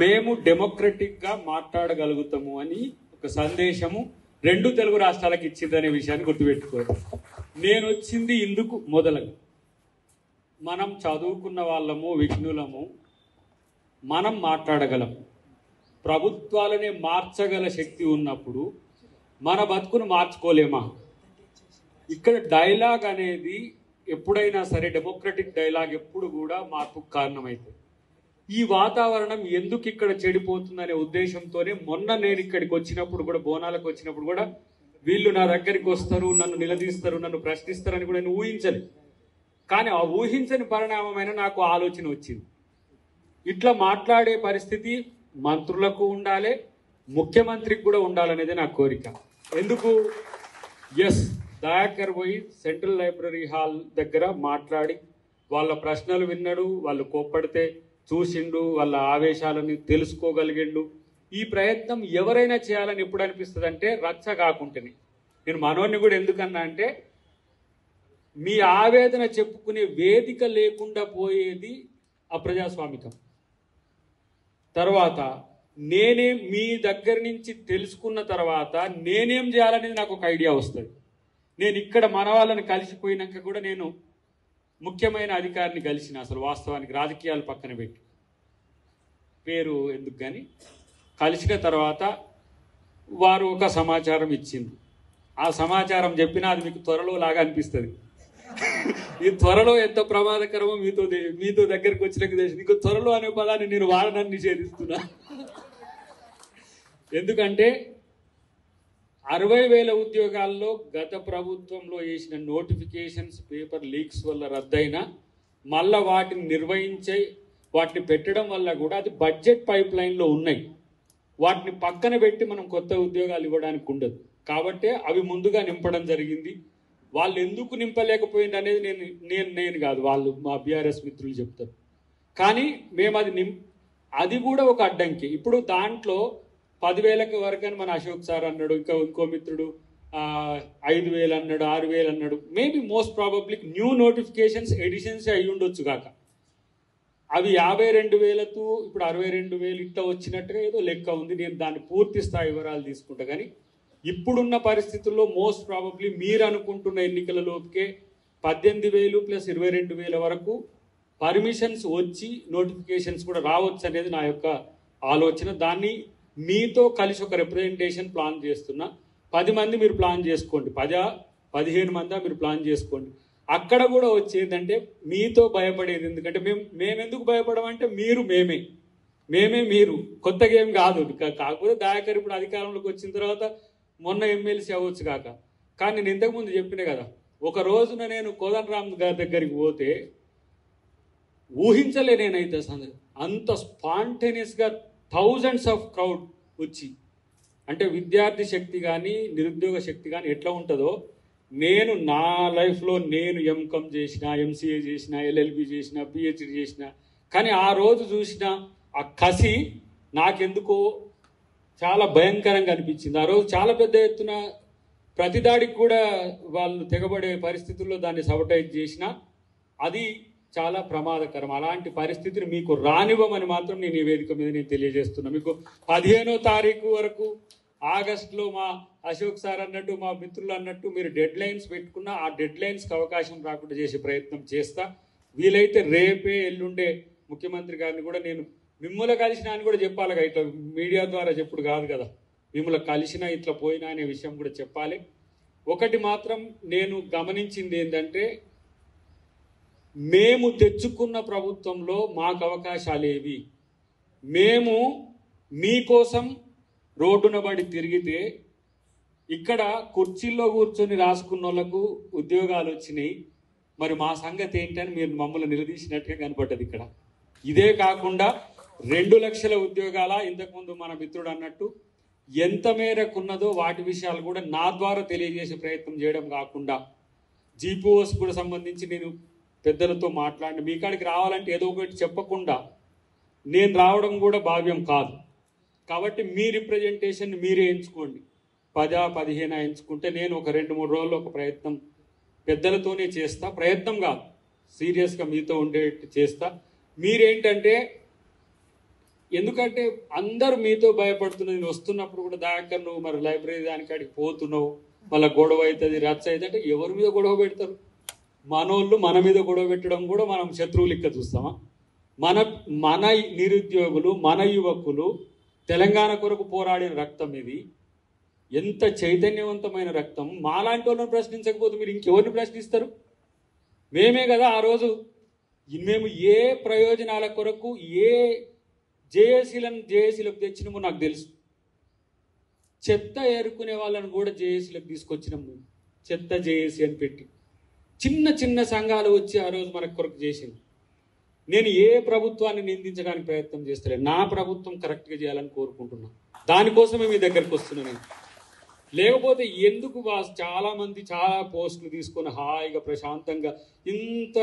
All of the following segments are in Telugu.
మేము డెమోక్రటిక్గా మాట్లాడగలుగుతాము అని ఒక సందేశము రెండు తెలుగు రాష్ట్రాలకు ఇచ్చిందనే విషయాన్ని గుర్తుపెట్టుకోవాలి. నేను వచ్చింది ఇందుకు మొదలగు మనం చదువుకున్న వాళ్ళము, విఘ్నులము, మనం మాట్లాడగలం. ప్రభుత్వాలనే మార్చగల శక్తి ఉన్నప్పుడు మన బతుకును మార్చుకోలేమా? ఇక్కడ డైలాగ్ అనేది ఎప్పుడైనా సరే డెమోక్రటిక్ డైలాగ్ ఎప్పుడు కూడా మార్పుకు కారణమవుతుంది. ఈ వాతావరణం ఎందుకు ఇక్కడ చెడిపోతుందనే ఉద్దేశంతోనే మొన్న నేను ఇక్కడికి వచ్చినప్పుడు కూడా, బోనాలకు వచ్చినప్పుడు కూడా, వీళ్ళు నా దగ్గరికి వస్తారు, నన్ను నిలదీస్తారు, నన్ను ప్రశ్నిస్తారని కూడా నేను ఊహించలేదు. కానీ ఆ ఊహించని పరిణామమైన నాకు ఆలోచన వచ్చింది. ఇట్లా మాట్లాడే పరిస్థితి మంత్రులకు ఉండాలి, ముఖ్యమంత్రికి కూడా ఉండాలనేది నా కోరిక. ఎందుకు? ఎస్, దయాకర్ పోయి సెంట్రల్ లైబ్రరీ హాల్ దగ్గర మాట్లాడి వాళ్ళ ప్రశ్నలు విన్నాడు, వాళ్ళు కోప్పడితే చూసిండు, వాళ్ళ ఆవేశాలను తెలుసుకోగలిగిండు. ఈ ప్రయత్నం ఎవరైనా చేయాలని ఎప్పుడు అనిపిస్తుంది అంటే రచ్చ కాకుంటేనే. నేను మనోడిని కూడా ఎందుకన్నా అంటే, మీ ఆవేదన చెప్పుకునే వేదిక లేకుండా పోయేది అప్రజాస్వామికం. తర్వాత నేనేం మీ దగ్గర నుంచి తెలుసుకున్న తర్వాత నేనేం చేయాలనేది నాకు ఒక ఐడియా వస్తుంది. నేను ఇక్కడ మన వాళ్ళని కలిసిపోయినాక కూడా నేను ముఖ్యమైన అధికారిని కలిసిన, అసలు వాస్తవానికి రాజకీయాలు పక్కన పెట్టి, పేరు ఎందుకు కానీ, కలిసిన తర్వాత వారు ఒక సమాచారం ఇచ్చింది. ఆ సమాచారం చెప్పినా అది మీకు త్వరలో లాగా అనిపిస్తుంది. ఈ త్వరలో ఎంత ప్రమాదకరమో మీతో దగ్గరికి వచ్చినాక తెలిసింది. ఇంకో త్వరలో అనే పదాన్ని నేను వాడనని నిషేధిస్తున్నా. ఎందుకంటే 60,000 ఉద్యోగాల్లో గత ప్రభుత్వంలో వేసిన నోటిఫికేషన్స్ పేపర్ లీక్స్ వల్ల రద్దయినా మళ్ళా వాటిని నిర్వహించే, వాటిని పెట్టడం వల్ల కూడా అది బడ్జెట్ పైప్ లైన్లో ఉన్నాయి. వాటిని పక్కన పెట్టి మనం కొత్త ఉద్యోగాలు ఇవ్వడానికి ఉండదు. కాబట్టి అవి ముందుగా నింపడం జరిగింది. వాళ్ళు ఎందుకు నింపలేకపోయింది అనేది నేను కాదు, వాళ్ళు మా బీఆర్ఎస్ మిత్రులు చెప్తారు. కానీ మేము అది కూడా ఒక అడ్డంకి. ఇప్పుడు దాంట్లో 10,000 వరకు అని మన అశోక్ సార్ అన్నాడు, ఇంకో మిత్రుడు 5,000 అన్నాడు, 6,000 అన్నాడు. Maybe most probably new notifications editions అయి ఉండొచ్చు కాక. అవి 52,000తో ఇప్పుడు 62,000 ఇట్లా వచ్చినట్టుగా ఏదో లెక్క ఉంది. నేను దాన్ని పూర్తి స్థాయి వివరాలు తీసుకుంటా. కానీ ఇప్పుడున్న పరిస్థితుల్లో మోస్ట్ ప్రాబబ్లీ మీరు అనుకుంటున్న ఎన్నికలలోకే 18,000 ప్లస్ 22,000 వరకు పర్మిషన్స్ వచ్చి నోటిఫికేషన్స్ కూడా రావచ్చు అనేది నా యొక్క ఆలోచన. దాన్ని మీతో కలిసి ఒక రిప్రజెంటేషన్ ప్లాన్ చేస్తున్నా. 10 మంది మీరు ప్లాన్ చేసుకోండి, 15 మంది మీరు ప్లాన్ చేసుకోండి. అక్కడ కూడా వచ్చేదంటే మీతో భయపడేది. ఎందుకంటే మేము ఎందుకు భయపడమంటే మేమే మీరు, కొత్తగా ఏం కాదు. కాకపోతే దయాకర్ ఇప్పుడు అధికారంలోకి వచ్చిన తర్వాత మొన్న ఎమ్మెల్సీ అవ్వచ్చు కాక. కానీ నేను ఇంతకుముందు చెప్పిన కదా, ఒక రోజున నేను కోదండరామ్ గారి దగ్గరికి పోతే ఊహించలే నేనైతే అసలు అంత స్పాంటేనియస్గా థౌజండ్స్ ఆఫ్ క్రౌడ్ వచ్చి. అంటే విద్యార్థి శక్తి కానీ నిరుద్యోగ శక్తి కానీ ఎట్లా ఉంటుందో, నేను నా లైఫ్లో నేను ఎంకామ్ చేసిన, ఎంసీఏ చేసిన, ఎల్ఎల్బి చేసిన, పిహెచ్డి చేసిన, కానీ ఆ రోజు చూసిన ఆ కసి నాకెందుకో చాలా భయంకరంగా అనిపించింది. ఆ రోజు చాలా పెద్ద ఎత్తున ప్రతిదాడికి కూడా వాళ్ళు తెగబడే పరిస్థితుల్లో దాన్ని సబటైజ్ చేసిన, అది చాలా ప్రమాదకరం. అలాంటి పరిస్థితిని మీకు రానివ్వమని మాత్రం నేను ఈ వేదిక మీద నేను తెలియజేస్తున్నా. మీకు 15వ తారీఖు వరకు ఆగస్టులో మా అశోక్ సార్ అన్నట్టు, మా మిత్రులు అన్నట్టు మీరు డెడ్ లైన్స్ పెట్టుకున్నా ఆ డెడ్ లైన్స్కి అవకాశం రాకుండా చేసే ప్రయత్నం చేస్తా. వీలైతే రేపే ఎల్లుండే ముఖ్యమంత్రి గారిని కూడా నేను మిమ్మల్ని కలిసినా అని కూడా చెప్పాలి. ఇట్లా మీడియా ద్వారా చెప్పుడు కాదు కదా, మిమ్మల్ని కలిసినా ఇట్లా పోయినా అనే విషయం కూడా చెప్పాలి. ఒకటి మాత్రం నేను గమనించింది ఏంటంటే, మేము తెచ్చుకున్న ప్రభుత్వంలో మాకు అవకాశాలు ఏవి? మేము మీకోసం రోడ్డున పడి తిరిగితే ఇక్కడ కుర్చీల్లో కూర్చొని రాసుకున్న వాళ్ళకు ఉద్యోగాలు వచ్చినాయి. మరి మా సంగతి ఏంటని మీరు మమ్మల్ని నిలదీసినట్టుగా కనపడ్డది ఇక్కడ. ఇదే కాకుండా 2 లక్షల ఉద్యోగాల, ఇంతకుముందు మన మిత్రుడు అన్నట్టు ఎంత మేరకు ఉన్నదో వాటి విషయాలు కూడా నా ద్వారా తెలియజేసే ప్రయత్నం చేయడం కాకుండా, జీపీఓస్ కూడా సంబంధించి నేను పెద్దలతో మాట్లాడిన, మీ కాడికి రావాలంటే ఏదో ఒకటి చెప్పకుండా నేను రావడం కూడా భావ్యం కాదు. కాబట్టి మీ రిప్రజెంటేషన్ మీరే ఎంచుకోండి. 10-15 ఎంచుకుంటే నేను ఒక 2-3 రోజుల్లో ఒక ప్రయత్నం పెద్దలతోనే చేస్తా. ప్రయత్నం కాదు, సీరియస్గా మీతో ఉండేట్టు చేస్తా. మీరేంటంటే ఎందుకంటే అందరూ మీతో భయపడుతున్నది, నేను వస్తున్నప్పుడు కూడా దాకా నువ్వు మరి లైబ్రరీ దానికాడికి పోతున్నావు, మళ్ళీ గొడవ అవుతుంది, రచ్చ అవుతుంది అంటే ఎవరి మీద గొడవ పెడతారు? మనోళ్ళు మన మీద గొడవ పెట్టడం కూడా మనం శత్రువులు లెక్క చూస్తామా? మన మన నిరుద్యోగులు, మన యువకులు తెలంగాణ కొరకు పోరాడిన రక్తం ఇది. ఎంత చైతన్యవంతమైన రక్తం. మాలాంటి వాళ్ళని ప్రశ్నించకపోతే మీరు ఇంకెవరిని ప్రశ్నిస్తారు? మేమే కదా ఆ రోజు మేము ఏ ప్రయోజనాల కొరకు ఏ జేఏసీలకు తెచ్చినామో నాకు తెలుసు. చెత్త ఏరుకునే వాళ్ళని కూడా జేఏసీలకు తీసుకొచ్చినాము. చెత్త జేఏసీ అని పెట్టి చిన్న చిన్న సంఘాలు వచ్చి ఆ రోజు మన కొరకు చేసింది. నేను ఏ ప్రభుత్వాన్ని నిందించడానికి ప్రయత్నం చేస్తలే, నా ప్రభుత్వం కరెక్ట్గా చేయాలని కోరుకుంటున్నాను. దానికోసమే మీ దగ్గరికి వస్తున్నాను నేను. లేకపోతే ఎందుకు చాలా మంది చాలా పోస్టులు తీసుకొని హాయిగా ప్రశాంతంగా ఇంత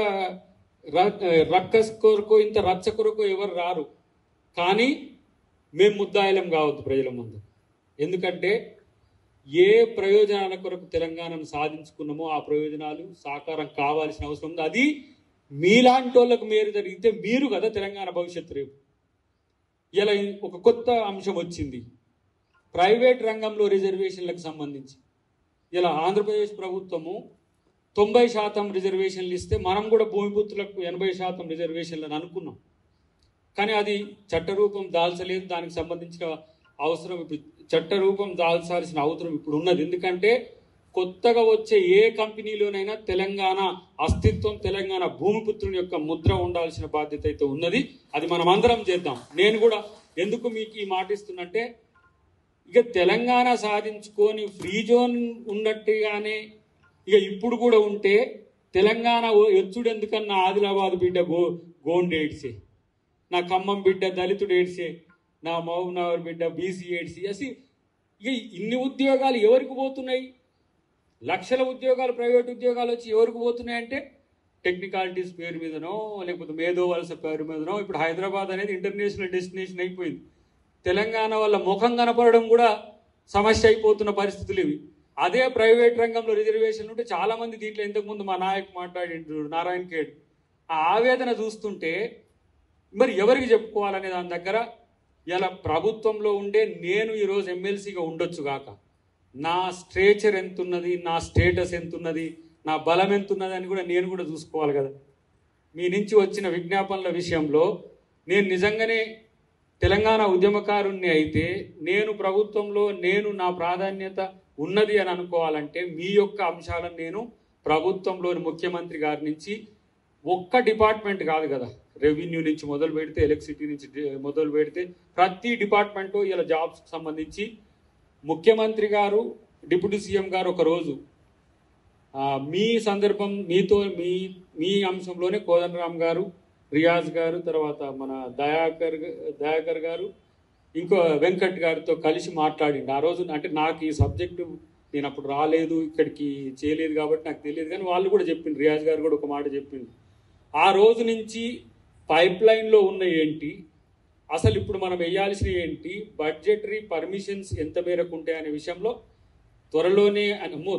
రక్కస్ కొరకు ఇంత రచ్చ కొరకు ఎవరు రారు. కానీ మేము ముద్దాయిలం కావద్దు ప్రజల ముందు. ఎందుకంటే ఏ ప్రయోజనాల కొరకు తెలంగాణను సాధించుకున్నామో ఆ ప్రయోజనాలు సాకారం కావాల్సిన అవసరం ఉంది. అది మీలాంటి వాళ్ళకు మేలు జరిగితే మీరు కదా తెలంగాణ భవిష్యత్తు. రేపు ఇలా ఒక కొత్త అంశం వచ్చింది, ప్రైవేట్ రంగంలో రిజర్వేషన్లకు సంబంధించి. ఇలా ఆంధ్రప్రదేశ్ ప్రభుత్వము 90% రిజర్వేషన్లు ఇస్తే మనం కూడా భూమిపుత్రులకు 80% రిజర్వేషన్లను అనుకున్నాం. కానీ అది చట్టరూపం దాల్చలేదు. దానికి సంబంధించిన అవసరం ఇప్పుడు చట్టరూపం దాల్చాల్సిన అవసరం ఇప్పుడు ఉన్నది. ఎందుకంటే కొత్తగా వచ్చే ఏ కంపెనీలోనైనా తెలంగాణ అస్తిత్వం, తెలంగాణ భూమిపుత్రుని యొక్క ముద్ర ఉండాల్సిన బాధ్యత అయితే ఉన్నది. అది మనం అందరం చేద్దాం. నేను కూడా ఎందుకు మీకు ఈ మాట ఇస్తున్నంటే, ఇక తెలంగాణ సాధించుకొని ఫ్రీ జోన్ ఉన్నట్టుగానే ఇక ఇప్పుడు కూడా ఉంటే తెలంగాణ ఎచ్చుడు ఎందుకన్నా ఆదిలాబాద్ బిడ్డ గోండు ఏడ్సే, నా ఖమ్మం బిడ్డ దళితుడు ఏడ్సే, నా మహబూబ్నగర్ బిడ్డ బీసీ ఏడ్సే. అసలు ఇక ఇన్ని ఉద్యోగాలు ఎవరికి పోతున్నాయి? లక్షల ఉద్యోగాలు, ప్రైవేట్ ఉద్యోగాలు వచ్చి ఎవరికి పోతున్నాయంటే టెక్నికాలిటీస్ పేరు మీదనో లేకపోతే మేధో వలస పేరు మీదనో. ఇప్పుడు హైదరాబాద్ అనేది ఇంటర్నేషనల్ డెస్టినేషన్ అయిపోయింది. తెలంగాణ వల్ల ముఖం కనపడడం కూడా సమస్య అయిపోతున్న పరిస్థితులు ఇవి. అదే ప్రైవేట్ రంగంలో రిజర్వేషన్లు ఉంటే చాలామంది దీంట్లో ఇంతకుముందు మా నాయకు మాట్లాడిండు నారాయణ ఖేడ్, ఆ ఆవేదన చూస్తుంటే మరి ఎవరికి చెప్పుకోవాలనే దాని దగ్గర ఇలా ప్రభుత్వంలో ఉండే నేను ఈరోజు ఎమ్మెల్సీగా ఉండొచ్చు గాక, నా స్ట్రేచర్ ఎంతున్నది, నా స్టేటస్ ఎంతున్నది, నా బలం ఎంతున్నది అని కూడా నేను కూడా చూసుకోవాలి కదా. మీ నుంచి వచ్చిన విజ్ఞాపనల విషయంలో నేను నిజంగానే తెలంగాణ ఉద్యమకారుణ్ణి అయితే నేను ప్రభుత్వంలో నా ప్రాధాన్యత ఉన్నది అని అనుకోవాలంటే మీ యొక్క అంశాలను నేను ప్రభుత్వంలోని ముఖ్యమంత్రి గారి నుంచి ఒక్క డిపార్ట్మెంట్ కాదు కదా, రెవెన్యూ నుంచి మొదలు పెడితే, ఎలక్ట్రిసిటీ నుంచి మొదలు పెడితే ప్రతి డిపార్ట్మెంటు ఇలా జాబ్స్కి సంబంధించి ముఖ్యమంత్రి గారు, డిప్యూటీ సీఎం గారు ఒకరోజు మీ సందర్భం మీతో మీ అంశంలోనే కోదండరామ్ గారు, రియాజ్ గారు, తర్వాత మన దయాకర్ గారు, ఇంకో వెంకట్ గారితో కలిసి మాట్లాడిండు. ఆ రోజు అంటే నాకు ఈ సబ్జెక్టు నేను అప్పుడు రాలేదు, ఇక్కడికి చేయలేదు కాబట్టి నాకు తెలియదు. కానీ వాళ్ళు కూడా చెప్పిండు, రియాజ్ గారు కూడా ఒక మాట చెప్పిండు. ఆ రోజు నుంచి పైప్ లైన్లో ఉన్న ఏంటి, అసలు ఇప్పుడు మనం వేయాల్సిన ఏంటి, బడ్జెటరీ పర్మిషన్స్ ఎంత మేరకు ఉంటాయనే విషయంలో త్వరలోనే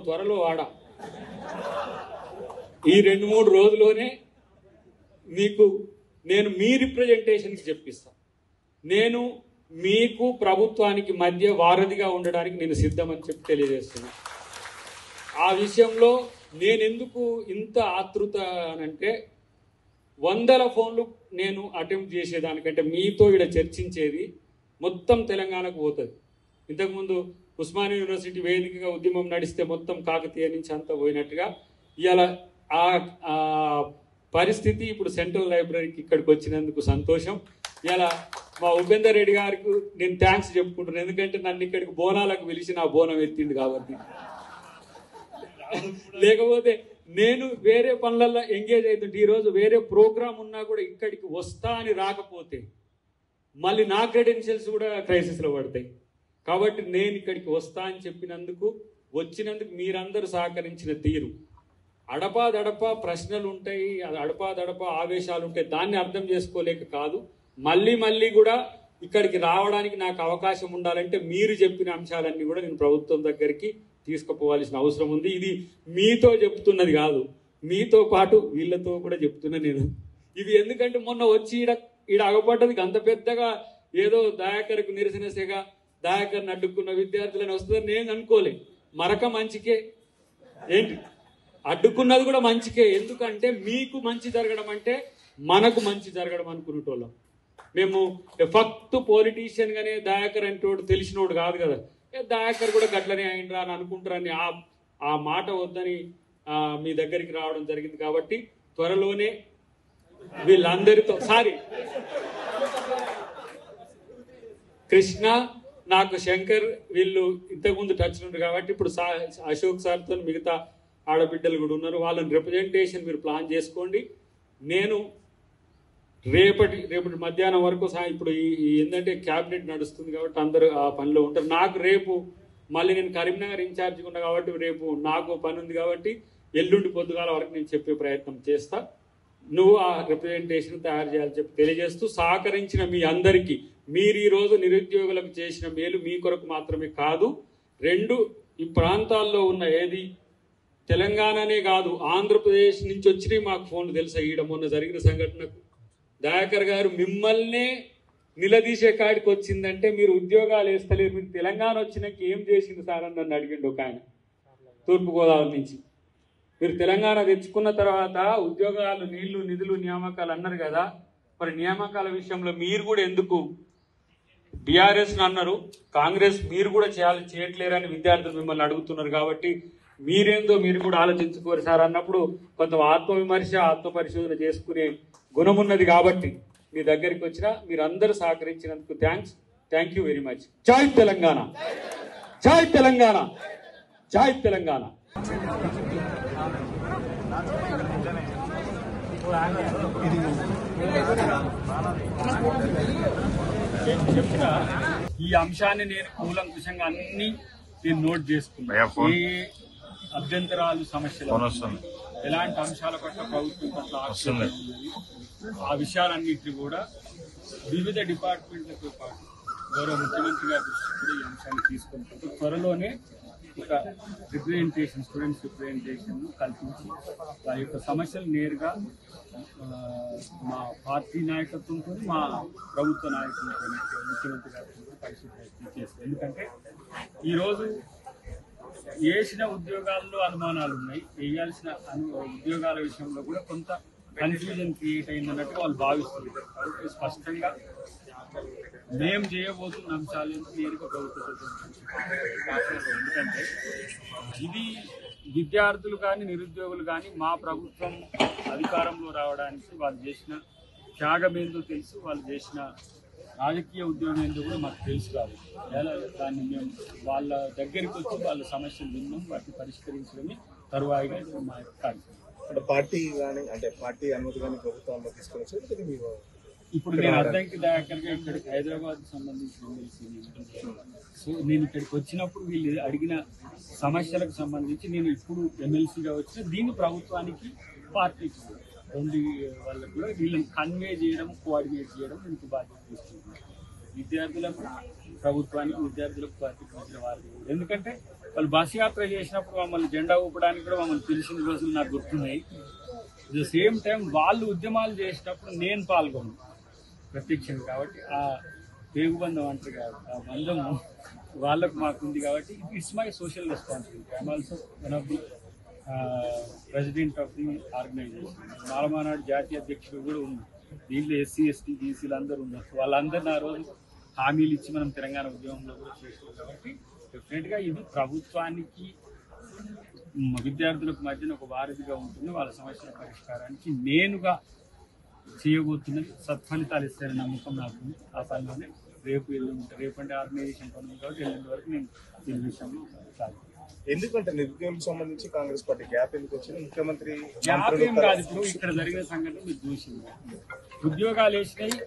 త్వరలో ఈ 2-3 రోజుల్లోనే మీకు నేను మీ రిప్రజెంటేషన్కి చెప్పిస్తాను. నేను మీకు ప్రభుత్వానికి మధ్య వారధిగా ఉండడానికి నేను సిద్ధమని చెప్పి తెలియజేస్తున్నాను. ఆ విషయంలో నేను ఎందుకు ఇంత ఆతృత అనంటే, 100 ఫోన్లు నేను అటెంప్ట్ చేసేదానికంటే మీతో ఇక్కడ చర్చించేది మొత్తం తెలంగాణకు పోతుంది. ఇంతకుముందు ఉస్మానియా యూనివర్సిటీ వేదికగా ఉద్యమం నడిస్తే మొత్తం కాకతీయ నుంచి అంతా పోయినట్టుగా ఇలా ఆ పరిస్థితి ఇప్పుడు సెంట్రల్ లైబ్రరీకి ఇక్కడికి వచ్చినందుకు సంతోషం. ఇలా మా ఉపేందర్ రెడ్డి గారికి నేను థ్యాంక్స్ చెప్పుకుంటున్నాను. ఎందుకంటే నన్ను ఇక్కడికి బోనాలకు పిలిచి నా బోనం ఎత్తిండు కాబట్టి. లేకపోతే నేను వేరే పనులలో ఎంగేజ్ అవుతుంటే, ఈరోజు వేరే ప్రోగ్రామ్ ఉన్నా కూడా ఇక్కడికి వస్తా అని రాకపోతే మళ్ళీ నా క్రెడెన్షియల్స్ కూడా క్రైసిస్లో పడతాయి. కాబట్టి నేను ఇక్కడికి వస్తా అని వచ్చినందుకు మీరందరూ సహకరించిన తీరు, అడపాదడపా ప్రశ్నలు ఉంటాయి, అడపాదడపా ఆవేశాలు ఉంటాయి, దాన్ని అర్థం చేసుకోలేక కాదు. మళ్ళీ కూడా ఇక్కడికి రావడానికి నాకు అవకాశం ఉండాలంటే మీరు చెప్పిన అంశాలన్నీ కూడా నేను ప్రభుత్వం దగ్గరికి తీసుకుపోవాల్సిన అవసరం ఉంది. ఇది మీతో చెప్తున్నది కాదు, మీతో పాటు వీళ్ళతో కూడా చెప్తున్నా నేను. ఇది ఎందుకంటే మొన్న వచ్చి ఈడ అగపడ్డది అంత పెద్దగా ఏదో దయాకర్కు నిరసన సెగ దయాకర్ని అడ్డుకున్న విద్యార్థులని వస్తుందని నేను అనుకోలే. మరక మంచికే ఏంటి, అడ్డుకున్నది కూడా మంచికే. ఎందుకంటే మీకు మంచి జరగడం అంటే మనకు మంచి జరగడం అనుకునేటోళ్ళం మేము. ఫక్త్ పొలిటీషియన్ గానే దయాకర్ అంటోడు తెలిసినోడు కాదు కదా, దయాకర్ కూడా గట్లనే అయిండ్రా అని అనుకుంటారని ఆ మాట వద్దని మీ దగ్గరికి రావడం జరిగింది. కాబట్టి త్వరలోనే వీళ్ళందరితో కృష్ణ, నాకు శంకర్ వీళ్ళు ఇంతకుముందు టచ్ ఉన్నారు కాబట్టి ఇప్పుడు అశోక్ సార్తో మిగతా ఆడబిడ్డలు కూడా ఉన్నారు. వాళ్ళని రిప్రజెంటేషన్ మీరు ప్లాన్ చేసుకోండి. నేను రేపటి మధ్యాహ్నం వరకు ఇప్పుడు ఏంటంటే క్యాబినెట్ నడుస్తుంది కాబట్టి అందరూ ఆ పనిలో ఉంటారు. నాకు రేపు మళ్ళీ నేను కరీంనగర్ ఇన్ఛార్జిగా ఉన్నా కాబట్టి రేపు నాకు పని ఉంది కాబట్టి ఎల్లుండి పొద్దుగాల వరకు నేను చెప్పే ప్రయత్నం చేస్తా. నువ్వు ఆ రిప్రజెంటేషన్ తయారు చేయాలని చెప్పి తెలియజేస్తూ, సహకరించిన మీ అందరికీ, మీరు ఈరోజు నిరుద్యోగులకు చేసిన మేలు మీ కొరకు మాత్రమే కాదు, ఈ ప్రాంతాల్లో ఉన్న ఏది తెలంగాణనే కాదు ఆంధ్రప్రదేశ్ నుంచి వచ్చినాయి మాకు ఫోన్లు తెలుసా. ఈడ మొన్న జరిగిన సంఘటనకు దయాకర్ గారు మిమ్మల్నే నిలదీసే కాడికి వచ్చిందంటే మీరు ఉద్యోగాలు వేస్తలేరు, మీరు తెలంగాణ వచ్చినాక ఏం చేసింది సార్ అని నన్ను అడిగిండు ఒక ఆయన తూర్పుగోదావరి నుంచి. మీరు తెలంగాణ తెచ్చుకున్న తర్వాత ఉద్యోగాలు, నీళ్లు, నిధులు, నియామకాలు అన్నారు కదా, మరి నియామకాల విషయంలో మీరు కూడా ఎందుకు బీఆర్ఎస్ అన్నారు, కాంగ్రెస్ మీరు కూడా చేయట్లేరని విద్యార్థులు మిమ్మల్ని అడుగుతున్నారు. కాబట్టి మీరేందో మీరు కూడా ఆలోచించుకోరు సార్ అన్నప్పుడు కొంత ఆత్మవిమర్శ, ఆత్మపరిశోధన చేసుకునే గుణం ఉన్నది. కాబట్టి మీ దగ్గరికి వచ్చిన మీరందరూ సహకరించినందుకు థ్యాంక్ యూ వెరీ మచ్. జై తెలంగాణ, జై తెలంగాణ, జై తెలంగాణ. చెప్పిన ఈ అంశాన్ని నేను కూలంకుషంగా అన్ని నేను నోట్ చేసుకున్నాను. ఏ అభ్యంతరాలు, సమస్యలు, ఎలాంటి అంశాల పట్ల ప్రభుత్వం పట్ల ఆక్షేపణ ఉన్నది, ఆ విషయాలన్నింటినీ కూడా వివిధ డిపార్ట్మెంట్లతో పాటు గౌరవ ముఖ్యమంత్రి గారి దృష్టి కూడా ఈ అంశాన్ని తీసుకుంటూ త్వరలోనే ఒక స్టూడెంట్స్ రిప్రజెంటేషన్ కల్పించి వారి యొక్క సమస్యలు నేరుగా మా పార్టీ నాయకత్వంతో, మా ప్రభుత్వ నాయకులతో, ముఖ్యమంత్రి గారితో పరిశీలన చేస్తాం. ఎందుకంటే ఈరోజు వేసిన ఉద్యోగాల్లో అనుమానాలు ఉన్నాయి, వేయాల్సిన ఉద్యోగాల విషయంలో కూడా కొంత కన్ఫ్యూజన్ క్రియేట్ అయిందన్నట్టు వాళ్ళు భావిస్తున్నారు. కాబట్టి స్పష్టంగా మేము చేయబోతున్న అంశాలు నేరుగా ప్రభుత్వం. ఎందుకంటే ఇది విద్యార్థులు కానీ నిరుద్యోగులు కానీ మా ప్రభుత్వం అధికారంలో రావడానికి వాళ్ళు చేసిన త్యాగం ఏందో తెలుసు, వాళ్ళు చేసిన రాజకీయ ఉద్యోగం ఏందో కూడా మాకు తెలుసు. కాబట్టి దాన్ని మేము వాళ్ళ దగ్గరికి వచ్చి వాళ్ళ సమస్యలు విన్నాం, వాటిని పరిష్కరించడమే తరువాయిగా మా యొక్క కార్యక్రమం. పార్టీ కానీ అంటే పార్టీ అనుమతి కానీ ప్రభుత్వం అనుమతి తీసుకొచ్చి ఇప్పుడు నేను అద్దంకి దయాకర్గా ఇక్కడికి హైదరాబాద్ సంబంధించిన ఎమ్మెల్సీ. సో నేను ఇక్కడికి వచ్చినప్పుడు వీళ్ళు అడిగిన సమస్యలకు సంబంధించి నేను ఇప్పుడు ఎమ్మెల్సీగా వచ్చిన దీన్ని ప్రభుత్వానికి, పార్టీకి రెండు వాళ్ళకు కూడా వీళ్ళని కన్వే చేయడం, కోఆర్డినేట్ చేయడం నేను బాధ్యత తీసుకుంటున్నాను. విద్యార్థులకు ప్రభుత్వానికి, విద్యార్థులకు పార్టీకి మధ్య వాళ్ళు. ఎందుకంటే వాళ్ళు బస్ యాత్ర చేసినప్పుడు మమ్మల్ని జెండా ఊపడానికి కూడా మమ్మల్ని పిలిచిన రోజులు నాకు గుర్తున్నాయి. అట్ ద సేమ్ టైం వాళ్ళు ఉద్యమాలు చేసేటప్పుడు నేను పాల్గొన్నాను ప్రత్యక్షంగా. కాబట్టి ఆ పేగుబంధం అంటారు కాదు, ఆ బంధం వాళ్ళకు మాకుంది. కాబట్టి it's my social responsibility. I'm also one of the president of the organisation. Mala Mahanadu జాతీయ అధ్యక్షుడు కూడా ఉంది. దీంట్లో ఎస్సీ, ఎస్టీ, బీసీలు అందరూ ఉన్నారు. వాళ్ళందరినీ ఆ రోజు హామీలు ఇచ్చి మనం తెలంగాణ ఉద్యమంలో కూడా చేసాం. కాబట్టి డెఫినెట్గా ఇది ప్రభుత్వానికి, విద్యార్థులకు మధ్యన ఒక వారధిగా ఉంటుంది. వాళ్ళ సమస్యల పరిష్కారానికి నేనుగా చేయబోతున్నది సత్ఫలితాలు ఇస్తారని నమ్మకం నాకు. ఆ పనిలోనే రేపంటే ఆర్గనైజేషన్ పనులు కాబట్టి ఎల్లుండి వరకు నేను దీని విషయంలో సాగు. ఎందుకంటే నిరుద్యోగులకు సంబంధించి కాంగ్రెస్ పార్టీ గ్యాప్ ఎందుకు వచ్చింది? ముఖ్యమంత్రి గ్యాప్ ఏం కాదు. ఇప్పుడు ఇక్కడ జరిగిన సంఘటన మీరు చూసింది. ఉద్యోగాలు వేసినాయి,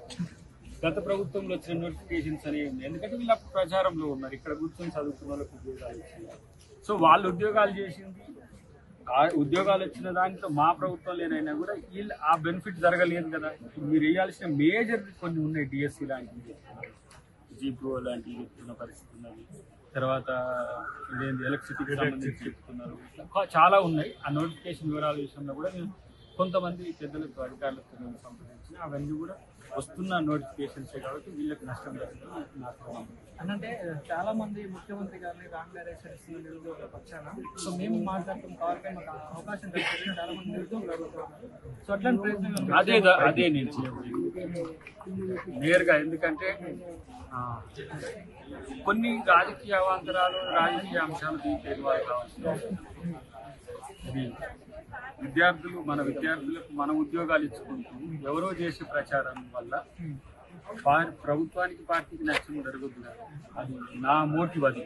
గత ప్రభుత్వంలో వచ్చిన నోటిఫికేషన్స్ అనేవి ఉన్నాయి. ఎందుకంటే వీళ్ళు అప్పుడు ప్రచారంలో ఉన్నారు, ఇక్కడ కూర్చొని చదువుకున్న వాళ్ళకి ఉద్యోగాలు వచ్చినాయి. సో వాళ్ళు ఉద్యోగాలు చేసింది, ఆ ఉద్యోగాలు వచ్చిన దాంట్లో మా ప్రభుత్వం లేనైనా కూడా వీళ్ళు ఆ బెనిఫిట్ జరగలేదు కదా. ఇప్పుడు మీరు వేయాల్సిన మేజర్ కొన్ని ఉన్నాయి, డిఎస్సి లాంటివి, జీపో లాంటివి చెప్తున్న పరిస్థితి ఉన్నది. తర్వాత ఇదేంటి ఎలక్ట్రిసిటీకి సంబంధించి చెప్తున్నారు, చాలా ఉన్నాయి. ఆ నోటిఫికేషన్ వివరాల విషయంలో కూడా నేను కొంతమంది పెద్దలకు, అధికారులతో సంప్రదించిన అవన్నీ కూడా వస్తున్న నోటిఫికేషన్స్ కాబట్టి వీళ్ళకి నష్టం జరుగుతుంది నాకు. అంటే చాలా మంది ముఖ్యమంత్రి గారిని రాంగ్ డైరెక్షన్ ఇస్తున్న నిరుద్యోగుల పక్షాన సో మేము మాట్లాడుతాం కాబట్టి మాకు అవకాశం దొరికింది. చాలా మంది నిరుద్యోగులు అడుగుతున్నారు. సో అట్లాంటి ప్రయత్నం అదే నేను నేరుగా, ఎందుకంటే కొన్ని రాజకీయ అవాంతరాలు రాజకీయ అంశాలు దీనికి వాళ్ళు కావాల్సి విద్యార్థులకు మన ఉద్యోగాలు ఇచ్చుకుంటూ ఎవరో చేసే ప్రచారం వల్ల ప్రభుత్వానికి పార్టీకి నష్టం జరుగుతుంది. అది నా మోటివ్. అది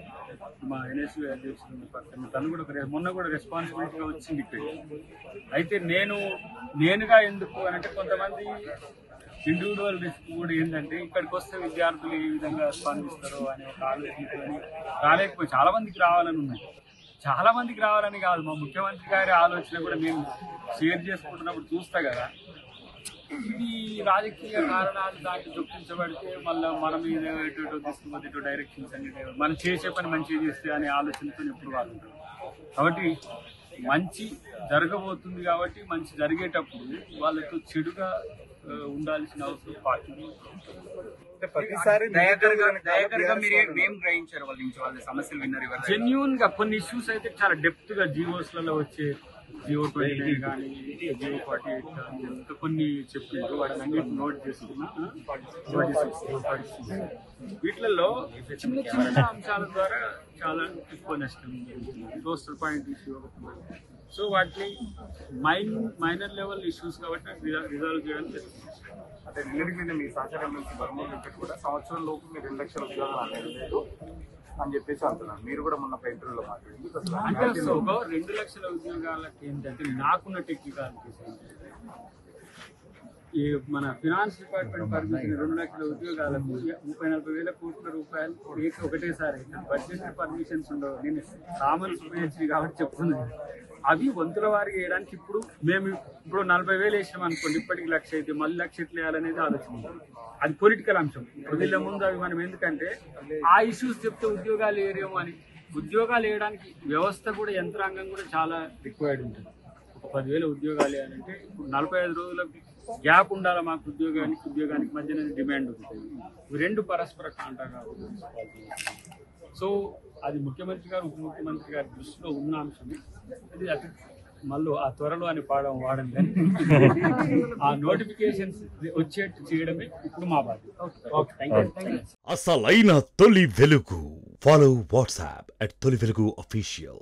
మా ఎన్ఎస్యూ అధ్యక్షుడు తను కూడా మొన్న కూడా రెస్పాన్సిబిలిటీగా వచ్చింది ఇక్కడ. అయితే నేనుగా ఎందుకు అని అంటే కొంతమంది ఇండివిజువల్ రిస్క్ కూడా ఏంటంటే ఇక్కడికి వస్తే విద్యార్థులు ఏ విధంగా స్పందిస్తారో అనే ఒక ఆలోచనతో రాలేకపోయి చాలా మందికి రావాలని ఉన్నాయి. చాలా మందికి రావాలని కాదు, మా ముఖ్యమంత్రి గారి ఆలోచన కూడా నేను షేర్ చేసుకుంటున్నప్పుడు చూస్తా కదా, ఇది రాజకీయ కారణాలు దాన్ని చొప్పించబడితే మళ్ళీ మన మీద ఎటు తీసుకుపోతే ఇటు డైరెక్షన్స్ అంటే మనం చేసే పని మంచిగా చేస్తే అనే ఆలోచనతో ఎప్పుడు వాళ్ళు ఉంటారు. కాబట్టి మంచి జరగబోతుంది కాబట్టి మంచి జరిగేటప్పుడు వాళ్ళతో చెడుగా ఉండాల్సిన అవసరం పార్టీ. జెన్యూన్ గా కొన్ని ఇష్యూస్ అయితే చాలా డెప్త్ గా జియోస్లలో వచ్చే జియో 29 కానీ జియో 48 కానీ ఇంకా కొన్ని చెప్పిండ్రు, వాటిని అన్నిటి నోట్ చేసుకున్నా. వీటిలలో చిన్న చిన్న అంశాల ద్వారా చాలా ఎక్కువ నష్టం జరుగుతుంది. రోస్టర్ పాయింట్ ఇష్యూ ఒకటి. సో వాటిని మైనర్ లెవెల్ ఇష్యూస్ కాబట్టి రిజాల్వ్ చేయడానికి అంటే మీరు మీద మీ సహకారం నుంచి బర్మూర్ ఇక్కడ కూడా సంవత్సరం లోపు మీరు 2 లక్షల ఉద్యోగాలు అనేది లేదు అని చెప్పేసి అంటున్నారు. మీరు కూడా మొన్న ఇంటర్వ్యూలో అంటే 2 లక్షల ఉద్యోగాలకి ఏంటంటే నాకున్న టెక్నికాలిటీస్ ఈ మన ఫినాన్స్ డిపార్ట్మెంట్ పర్మిషన్ 2 లక్షల ఉద్యోగాలకు 30-40 వేల కోట్ల రూపాయలు ఒకటేసారి బడ్జెట్ పర్మిషన్స్ ఉండవు. నేను కామన్ ఉపయోగించింది కాబట్టి చెప్తున్నాను. అవి వంతుల వారికి వేయడానికి ఇప్పుడు 40,000 వేసినాం అనుకోండి, ఇప్పటికి 1,00,000 అయితే మళ్ళీ 1,00,000 ఎట్లా వేయాలనేది ఆలోచన. అది పొలిటికల్ అంశం. వీళ్ళ ముందు అవి మనం ఎందుకంటే ఆ ఇష్యూస్ చెప్తే ఉద్యోగాలు వేయరేమో అని. ఉద్యోగాలు వేయడానికి వ్యవస్థ కూడా యంత్రాంగం కూడా చాలా రిక్వైర్డ్ ఉంటుంది. ఒక 10,000 ఉద్యోగాలు వేయాలంటే ఇప్పుడు 45 రోజుల గ్యాప్ ఉండాలి మాకు ఉద్యోగానికి మధ్యన డిమాండ్ ఉంటుంది. ఇవి రెండు పరస్పర కాంటాగా. సో అది ముఖ్యమంత్రి గారు ఉప ముఖ్యమంత్రి గారి దృష్టిలో ఉన్న అంశమే. అది అతి మళ్ళీ ఆ త్వరలో అని వాడండి కానీ ఆ నోటిఫికేషన్స్ వచ్చేట్టు చేయడమే ఇప్పుడు మా బాధ్యత. అసలైన తొలి వెలుగు. ఫాలో వాట్సాప్ @తొలి వెలుగు official.